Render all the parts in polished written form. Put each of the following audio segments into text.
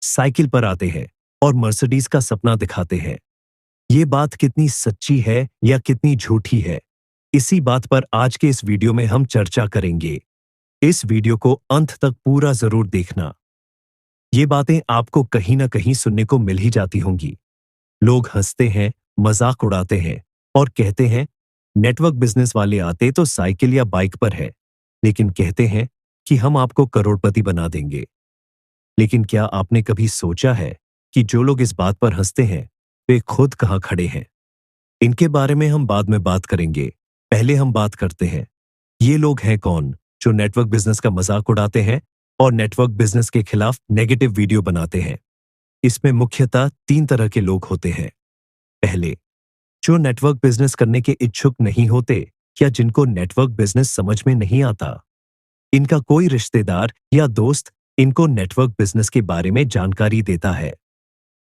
Cycle पर आते हैं और मर्सिडीज का सपना दिखाते हैं। ये बात कितनी सच्ची है या कितनी झूठी है, इसी बात पर आज के इस वीडियो में हम चर्चा करेंगे। इस वीडियो को अंत तक पूरा जरूर देखना। ये बातें आपको कहीं ना कहीं सुनने को मिल ही जाती होंगी। लोग हंसते हैं, मजाक उड़ाते हैं और कहते हैं नेटवर्क बिजनेस वाले आते तो साइकिल या बाइक पर है, लेकिन कहते हैं कि हम आपको करोड़पति बना देंगे। लेकिन क्या आपने कभी सोचा है कि जो लोग इस बात पर हंसते हैं वे खुद कहां खड़े हैं? इनके बारे में हम बाद में बात करेंगे। पहले हम बात करते हैं ये लोग हैं कौन जो नेटवर्क बिजनेस का मजाक उड़ाते हैं और नेटवर्क बिजनेस के खिलाफ नेगेटिव वीडियो बनाते हैं। इसमें मुख्यतः 3 तरह के लोग होते हैं। पहले, जो नेटवर्क बिजनेस करने के इच्छुक नहीं होते या जिनको नेटवर्क बिजनेस समझ में नहीं आता। इनका कोई रिश्तेदार या दोस्त इनको नेटवर्क बिजनेस के बारे में जानकारी देता है।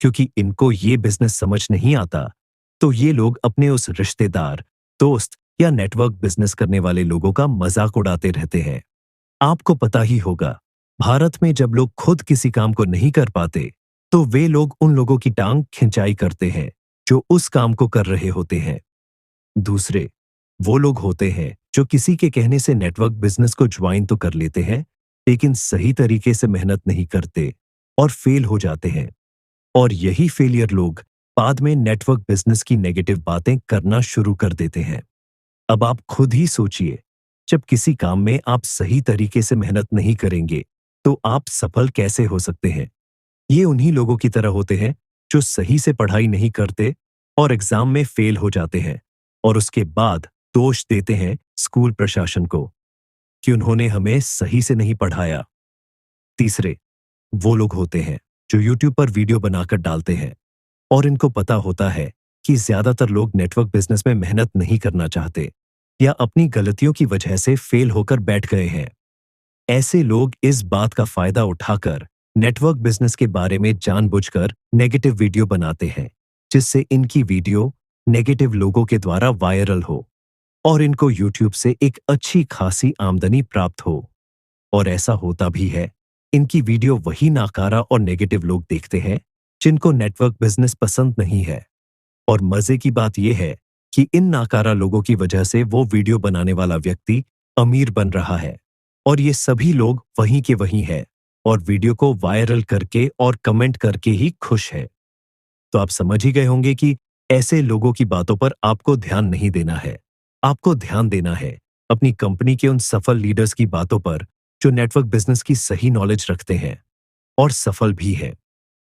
क्योंकि इनको ये बिजनेस समझ नहीं आता, तो ये लोग अपने उस रिश्तेदार, दोस्त या नेटवर्क बिजनेस करने वाले लोगों का मजाक उड़ाते रहते हैं। आपको पता ही होगा, भारत में जब लोग खुद किसी काम को नहीं कर पाते, तो वे लोग उन लोगों की टांग खिंचाई करते हैं जो उस काम को कर रहे होते हैं। दूसरे, वो लोग होते हैं जो किसी के कहने से नेटवर्क बिजनेस को ज्वाइन तो कर लेते हैं, लेकिन सही तरीके से मेहनत नहीं करते और फेल हो जाते हैं। और यही फेलियर लोग बाद में नेटवर्क बिजनेस की नेगेटिव बातें करना शुरू कर देते हैं। अब आप खुद ही सोचिए, जब किसी काम में आप सही तरीके से मेहनत नहीं करेंगे, तो आप सफल कैसे हो सकते हैं? ये उन्हीं लोगों की तरह होते हैं जो सही से पढ़ाई नहीं करते और एग्जाम में फेल हो जाते हैं और उसके बाद दोष देते हैं स्कूल प्रशासन को कि उन्होंने हमें सही से नहीं पढ़ाया। तीसरे, वो लोग होते हैं जो यूट्यूब पर वीडियो बनाकर डालते हैं और इनको पता होता है कि ज्यादातर लोग नेटवर्क बिजनेस में मेहनत नहीं करना चाहते या अपनी गलतियों की वजह से फेल होकर बैठ गए हैं। ऐसे लोग इस बात का फायदा उठाकर नेटवर्क बिजनेस के बारे में जानबूझकर नेगेटिव वीडियो बनाते हैं, जिससे इनकी वीडियो नेगेटिव लोगों के द्वारा वायरल हो और इनको यूट्यूब से एक अच्छी खासी आमदनी प्राप्त हो। और ऐसा होता भी है, इनकी वीडियो वही नाकारा और नेगेटिव लोग देखते हैं जिनको नेटवर्क बिजनेस पसंद नहीं है। और मजे की बात यह है कि इन नाकारा लोगों की वजह से वो वीडियो बनाने वाला व्यक्ति अमीर बन रहा है और ये सभी लोग वहीं के वहीं हैं और वीडियो को वायरल करके और कमेंट करके ही खुश है। तो आप समझ ही गए होंगे कि ऐसे लोगों की बातों पर आपको ध्यान नहीं देना है। आपको ध्यान देना है अपनी कंपनी के उन सफल लीडर्स की बातों पर जो नेटवर्क बिजनेस की सही नॉलेज रखते हैं और सफल भी है।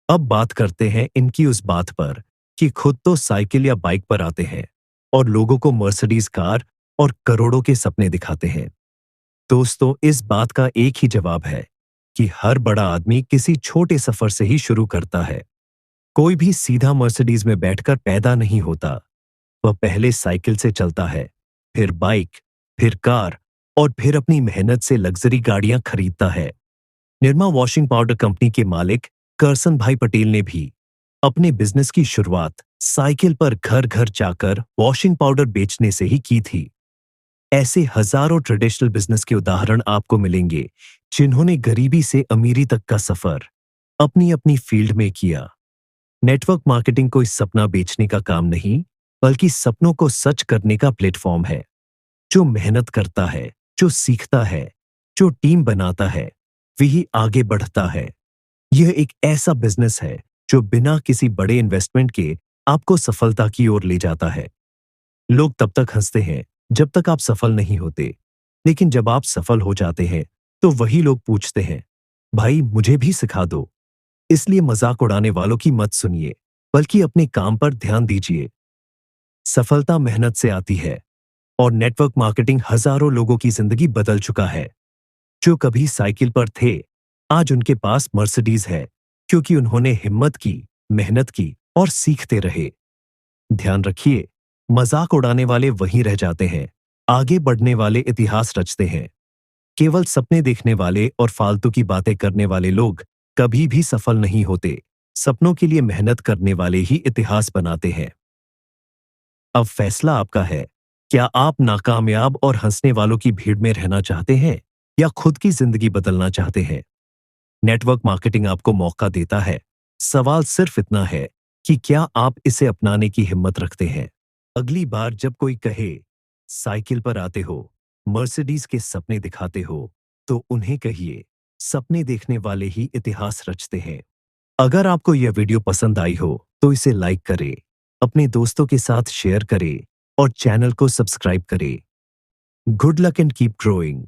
अब बात करते हैं इनकी उस बात पर कि खुद तो साइकिल या बाइक पर आते हैं और लोगों को मर्सिडीज कार और करोड़ों के सपने दिखाते हैं। दोस्तों, इस बात का एक ही जवाब है कि हर बड़ा आदमी किसी छोटे सफर से ही शुरू करता है। कोई भी सीधा मर्सिडीज में बैठकर पैदा नहीं होता। वह पहले साइकिल से चलता है, फिर बाइक, फिर कार और फिर अपनी मेहनत से लग्जरी गाड़ियां खरीदता है। निरमा वॉशिंग पाउडर कंपनी के मालिक करसन भाई पटेल ने भी अपने बिजनेस की शुरुआत साइकिल पर घर घर जाकर वॉशिंग पाउडर बेचने से ही की थी। ऐसे हजारों ट्रेडिशनल बिजनेस के उदाहरण आपको मिलेंगे जिन्होंने गरीबी से अमीरी तक का सफर अपनी अपनी फील्ड में किया। नेटवर्क मार्केटिंग कोई सपना बेचने का काम नहीं, बल्कि सपनों को सच करने का प्लेटफॉर्म है। जो मेहनत करता है, जो सीखता है, जो टीम बनाता है, वही आगे बढ़ता है। यह एक ऐसा बिजनेस है जो बिना किसी बड़े इन्वेस्टमेंट के आपको सफलता की ओर ले जाता है। लोग तब तक हंसते हैं जब तक आप सफल नहीं होते, लेकिन जब आप सफल हो जाते हैं तो वही लोग पूछते हैं, भाई मुझे भी सिखा दो। इसलिए मजाक उड़ाने वालों की मत सुनिए, बल्कि अपने काम पर ध्यान दीजिए। सफलता मेहनत से आती है और नेटवर्क मार्केटिंग हजारों लोगों की जिंदगी बदल चुका है। जो कभी साइकिल पर थे, आज उनके पास मर्सिडीज है, क्योंकि उन्होंने हिम्मत की, मेहनत की और सीखते रहे। ध्यान रखिए, मजाक उड़ाने वाले वहीं रह जाते हैं, आगे बढ़ने वाले इतिहास रचते हैं। केवल सपने देखने वाले और फालतू की बातें करने वाले लोग कभी भी सफल नहीं होते। सपनों के लिए मेहनत करने वाले ही इतिहास बनाते हैं। अब फैसला आपका है, क्या आप नाकामयाब और हंसने वालों की भीड़ में रहना चाहते हैं या खुद की जिंदगी बदलना चाहते हैं? नेटवर्क मार्केटिंग आपको मौका देता है। सवाल सिर्फ इतना है कि क्या आप इसे अपनाने की हिम्मत रखते हैं। अगली बार जब कोई कहे साइकिल पर आते हो, मर्सिडीज के सपने दिखाते हो, तो उन्हें कहिए सपने देखने वाले ही इतिहास रचते हैं। अगर आपको यह वीडियो पसंद आई हो तो इसे लाइक करें, अपने दोस्तों के साथ शेयर करें और चैनल को सब्सक्राइब करें। Good luck and keep growing.